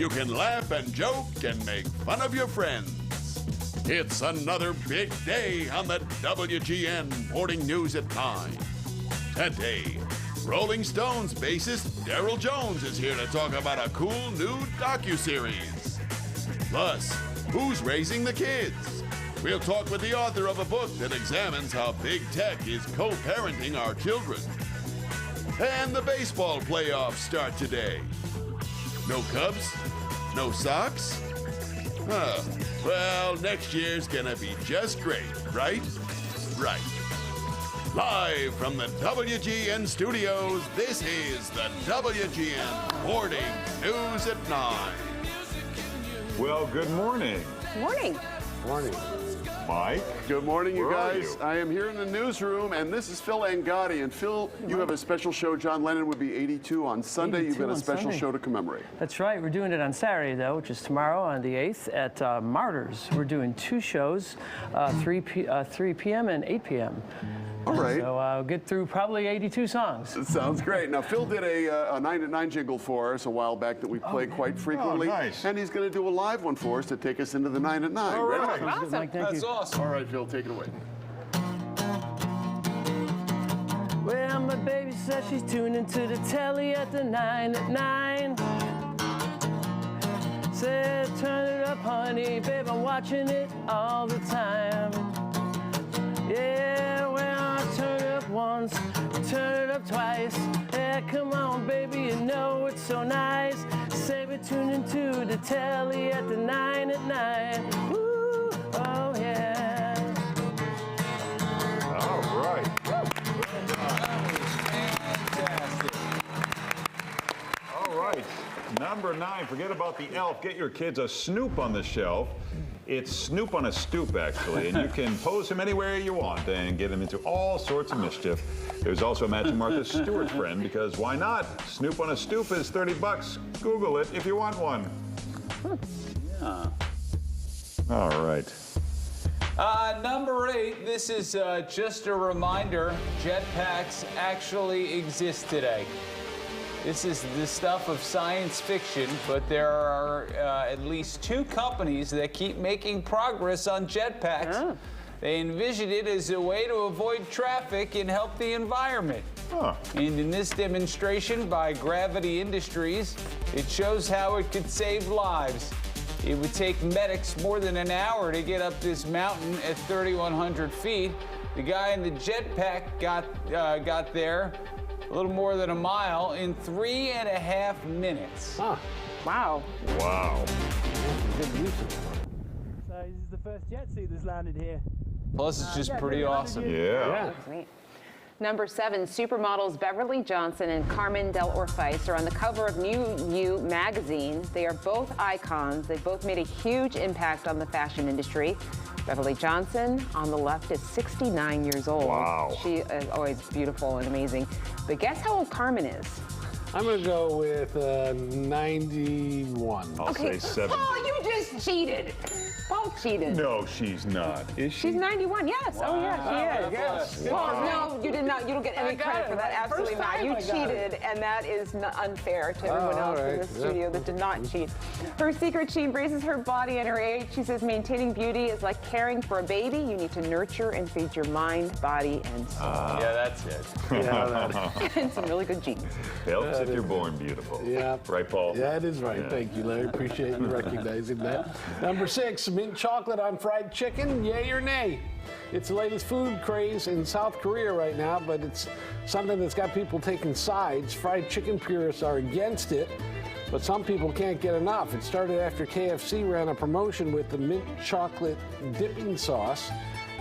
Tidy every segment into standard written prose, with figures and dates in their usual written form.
You can laugh and joke and make fun of your friends. It's another big day on the WGN Morning News at 9. Today, Rolling Stones bassist Daryl Jones is here to talk about a cool new docuseries. Plus, who's raising the kids? We'll talk with the author of a book that examines how big tech is co-parenting our children. And the baseball playoffs start today. No Cubs? No Sox? Well, next year's gonna be just great, right? Right. Live from the WGN studios, this is the WGN Morning News at 9. Well, good morning. Morning. Morning. Mike. Good morning, you Where are guys. you? I am here in the newsroom, and this is Phil Angotti. And Phil, you have a special show. John Lennon would be 82 on Sunday. You've got a special show to commemorate. That's right. We're doing it on Saturday, though, which is tomorrow on the 8th at Martyrs. We're doing two shows, 3 p.m. and 8 p.m. All right. So I'll get through probably 82 songs. It sounds great. Now, Phil did a 9 at 9 jingle for us a while back that we play quite frequently. nice. And he's going to do a live one for us to take us into the 9 at 9. All Ready? right. Sounds good, Mike. Thank you. awesome. All right, Phil, take it away. Well, my baby says she's tuning to the telly at the 9 at 9. Said, turn it up, honey, babe, I'm watching it all the time. Yeah, well, I turn it up once, turn it up twice. Yeah, come on, baby, you know it's so nice. Say we're tuning to the telly at the 9 at 9. Woo, oh yeah. All right. All right. Number 9, forget about the elf. Get your kids a Snoop on the shelf. It's Snoop on a stoop, actually, and you can pose him anywhere you want and get him into all sorts of mischief. There's also a matching Martha Stewart friend, because why not? Snoop on a stoop is $30. Google it if you want one. Yeah. All right. Number 8, this is just a reminder, jetpacks actually exist today. This is the stuff of science fiction, but there are at least 2 companies that keep making progress on jetpacks. Oh. They envisioned it as a way to avoid traffic and help the environment. Huh. And in this demonstration by Gravity Industries, it shows how it could save lives. It would take medics more than an hour to get up this mountain at 3,100 feet. The guy in the jetpack got there a little more than a mile in 3.5 minutes. Wow. Wow. So this is the first jet suit that's landed here. Plus, it's just pretty awesome. Yeah. Great. Number 7, supermodels Beverly Johnson and Carmen Del Ortiz are on the cover of New You magazine. They are both icons. They've both made a huge impact on the fashion industry. Beverly Johnson, on the left, is 69 years old. Wow. She is always beautiful and amazing. But guess how old Carmen is? I'm going to go with 91. I'll say 70. Paul, you just cheated. Paul cheated. No, she's not. Is she? She's 91, yes. Oh, yeah, she is. Yes. Well, no, you did not. You don't get any credit for that. Absolutely not. You cheated, and that is unfair to everyone else in the studio that did not cheat. Her secret, she embraces her body and her age. She says maintaining beauty is like caring for a baby. You need to nurture and feed your mind, body, and soul. Yeah, that's it. And some really good genes. Helps if you're born beautiful. Yeah. Right, Paul? Yeah, it is right. Yeah. Thank you, Larry. Appreciate you recognizing that. Number 6, mint chocolate on fried chicken, yay or nay? It's the latest food craze in South Korea right now, but it's something that's got people taking sides. Fried chicken purists are against it, but some people can't get enough. It started after KFC ran a promotion with the mint chocolate dipping sauce,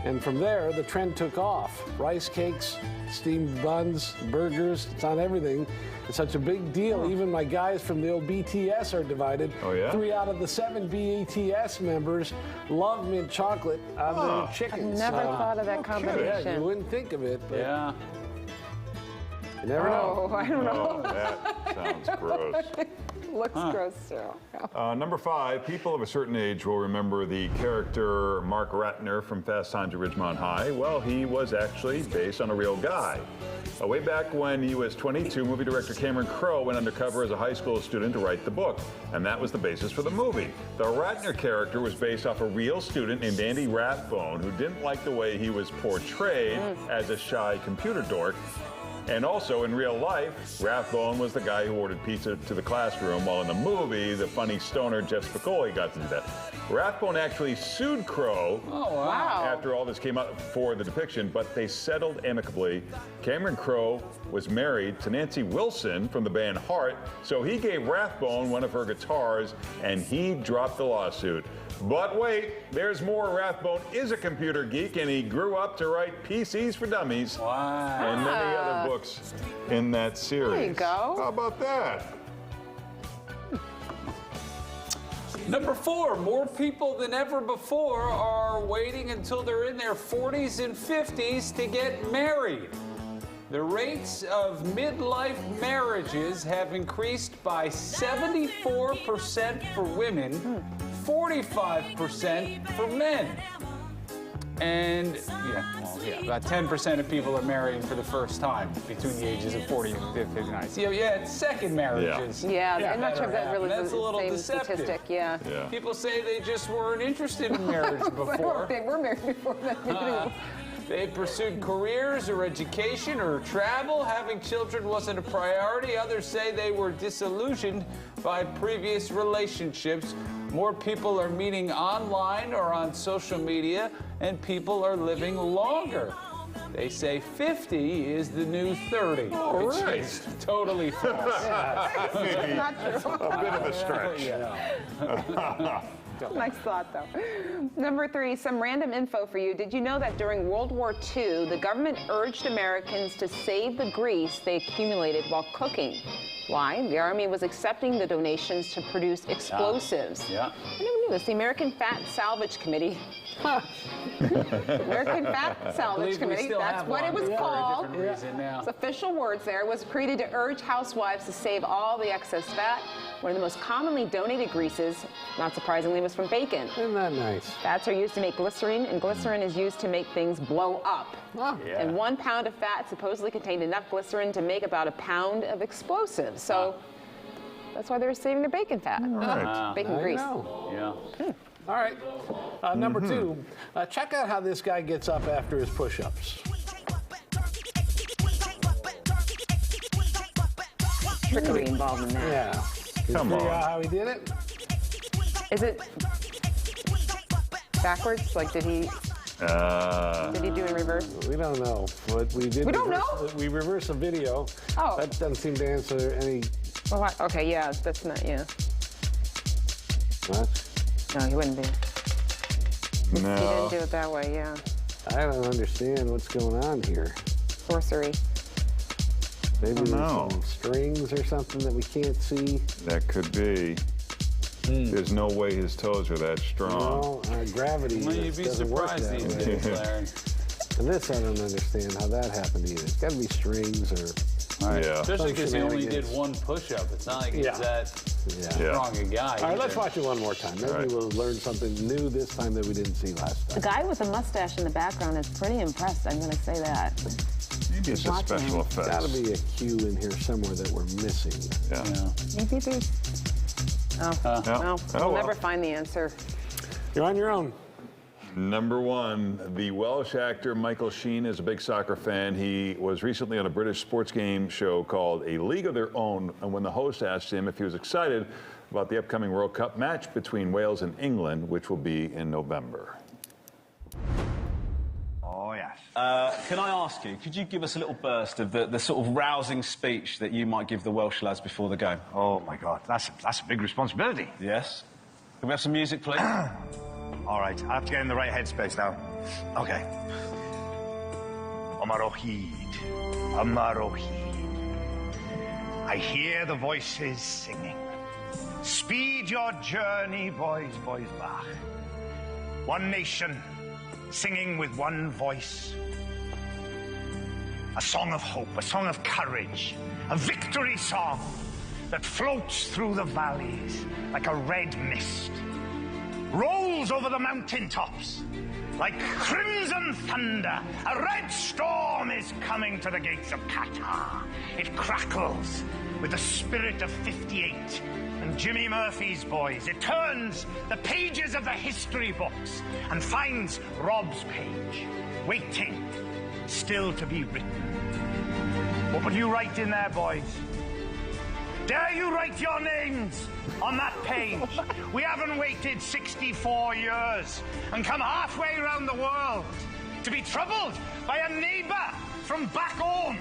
and from there, the trend took off. Rice cakes, steamed buns, burgers, it's on everything. It's such a big deal. Even my guys from the old BTS are divided. Oh, yeah? 3 out of the 7 BTS members love mint chocolate on their chicken. Never thought of that Yeah, combination. you wouldn't think of it, but Yeah. you never know. Oh, I don't know. Oh, that sounds gross. Looks gross, too. Yeah. Number 5, people of a certain age will remember the character Mark Ratner from Fast Times at Ridgemont High. Well, he was actually based on a real guy. Way back when he was 22, movie director Cameron Crowe went undercover as a high school student to write the book, and that was the basis for the movie. The Ratner character was based off a real student named Andy Rathbone, who didn't like the way he was portrayed as a shy computer dork. And also, in real life, Rathbone was the guy who ordered pizza to the classroom, while in the movie, the funny stoner Jeff Spicoli got to do that. Rathbone actually sued Crowe after all this came out for the depiction, but they settled amicably. Cameron Crowe was married to Nancy Wilson from the band Heart, so he gave Rathbone one of her guitars, and he dropped the lawsuit. But wait, there's more. Rathbone is a computer geek, and he grew up to write PCs for Dummies and many other books in that series. There you go. How about that? Number 4, more people than ever before are waiting until they're in their 40s and 50s to get married. The rates of midlife marriages have increased by 74% for women, 45% for men. And about 10% of people are marrying for the first time between the ages of 40 and 59. So, it's second marriages. Yeah, I'm not sure if that really That's is a little the same deceptive. statistic. Yeah. People say they just weren't interested in marriage before. They were married before that. They pursued careers or education or travel. Having children wasn't a priority. Others say they were disillusioned by previous relationships. More people are meeting online or on social media, and people are living longer. They say 50 is the new 30, which is totally false. Not true. A bit of a stretch. Nice thought, though. Number 3, some random info for you. Did you know that during World War II, the government urged Americans to save the grease they accumulated while cooking? Why? The Army was accepting the donations to produce explosives. I never knew this. The American Fat Salvage Committee. American Fat Salvage Committee, that's what it was called. Its official words there was created to urge housewives to save all the excess fat. One of the most commonly donated greases, not surprisingly, was from bacon. Isn't that nice? Fats are used to make glycerine, and glycerin is used to make things blow up. And 1 pound of fat supposedly contained enough glycerin to make about a pound of explosives. So that's why they're saving their bacon fat. Bacon grease. All right. Number 2, check out how this guy gets up after his push-ups. Trickery involved in that. Yeah. Come on. Figure out how he did it? Is it backwards? Like, did he do in reverse? We don't know. But we did. We don't know? We reversed a video. Oh. That doesn't seem to answer any. Well, okay, yeah, that's not, What? No, he wouldn't be. He No. didn't do it that way, yeah. I don't understand what's going on here. Sorcery. Maybe there's know. some strings or something that we can't see. That could be. There's no way his toes are that strong. No, gravity You'd be doesn't work surprised that these way. days, Larry. And this, I don't understand how that happened either. It's got to be strings or. Yeah. Especially because he only did Shenanigans. 1 push-up. It's not like he's that strong a guy. All right, let's watch it one more time. Maybe right. we'll learn something new this time that we didn't see last The time. guy with the mustache in the background is pretty impressed, I'm going to say that. Maybe it's a special effects. Got to be a cue in here somewhere that we're missing. Maybe there's... We'll never find the answer. You're on your own. Number 1, the Welsh actor Michael Sheen is a big soccer fan. He was recently on a British sports game show called A League of Their Own, and when the host asked him if he was excited about the upcoming World Cup match between Wales and England, which will be in November. Oh, yes. Can I ask you, could you give us a little burst of the sort of rousing speech that you might give the Welsh lads before the game? Oh, my God, that's a big responsibility. Yes? Can we have some music, please? All right, I have to get in the right headspace now. Okay. Amarohid, Amarohid. I hear the voices singing. Speed your journey, boys, boys, bach. One nation, singing with one voice. A song of hope, a song of courage, a victory song. that floats through the valleys like a red mist, rolls over the mountaintops like crimson thunder. A red storm is coming to the gates of Qatar. It crackles with the spirit of '58 and Jimmy Murphy's boys. It turns the pages of the history books and finds Rob's page, waiting, still to be written. What will you write in there, boys? Dare you write your names on that page? We haven't waited 64 years and come halfway around the world to be troubled by a neighbour from back home.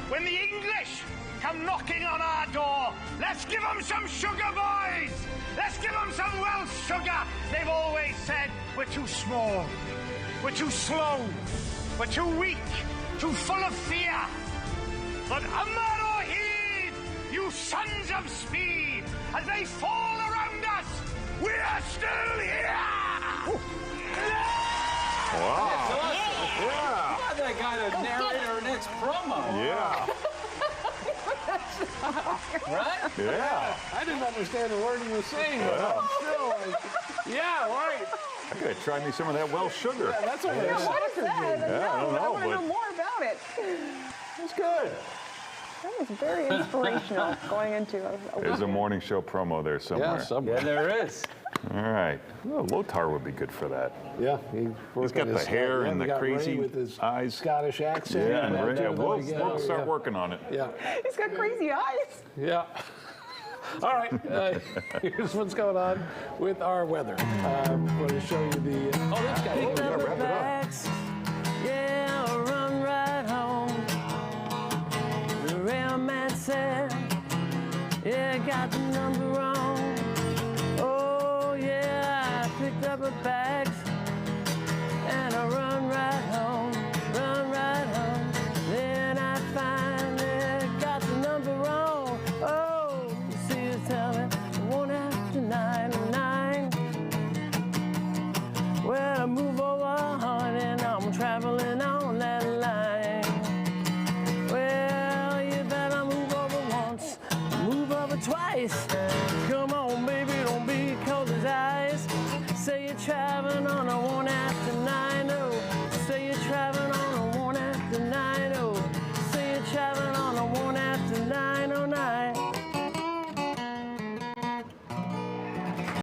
When the English come knocking on our door, let's give them some sugar, boys! Let's give them some Welsh sugar! They've always said we're too small, we're too slow, we're too weak, too full of fear. But Amar o Hyd, you sons of speed, as they fall around us, we are still here! Wow. Yeah. God, that guy to narrate our next promo. Yeah. Right? Yeah. I didn't understand a word he was saying. But I'm still like, yeah, right. I gotta try me some of that Welsh sugar. Yeah, that's what Yeah, what is that? Yeah, I don't know, I want to know but- more about it. It's good. That was very inspirational going into There's a morning show promo there somewhere. Yeah, somewhere. Yeah, there is. All right. Well, Lothar would be good for that. Yeah, He's got the hair and we the got Ray crazy with his eyes. Scottish accent. Yeah, and Everything we'll start yeah. working on it. Yeah, He's got crazy eyes. yeah. All right, here's what's going on with our weather. I'm going to show you the. Oh, that's got it. Yeah, wrap it up. Yeah, I'll run right home. The railman said, yeah, I got the number wrong. Oh, yeah, I picked up her bags and I run right home, run right home. Then I finally got the number wrong. Oh, you see, you tell me, 1 after 9 or 9. Well, I move over, honey, and I'm traveling on that line. Well, you better move over once, move over twice.